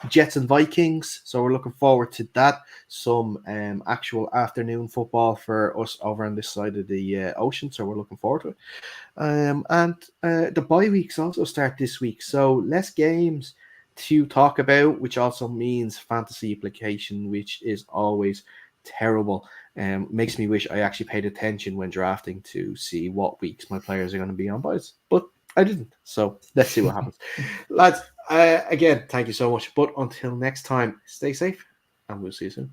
Jets and Vikings, so we're looking forward to that. Some actual afternoon football for us over on this side of the ocean, so we're looking forward to it. And the bye weeks also start this week, so less games to talk about, which also means fantasy application, which is always terrible. Makes me wish I actually paid attention when drafting to see what weeks my players are going to be on buys, but I didn't. So let's see what happens. Lads, again, thank you so much. But until next time, stay safe and we'll see you soon.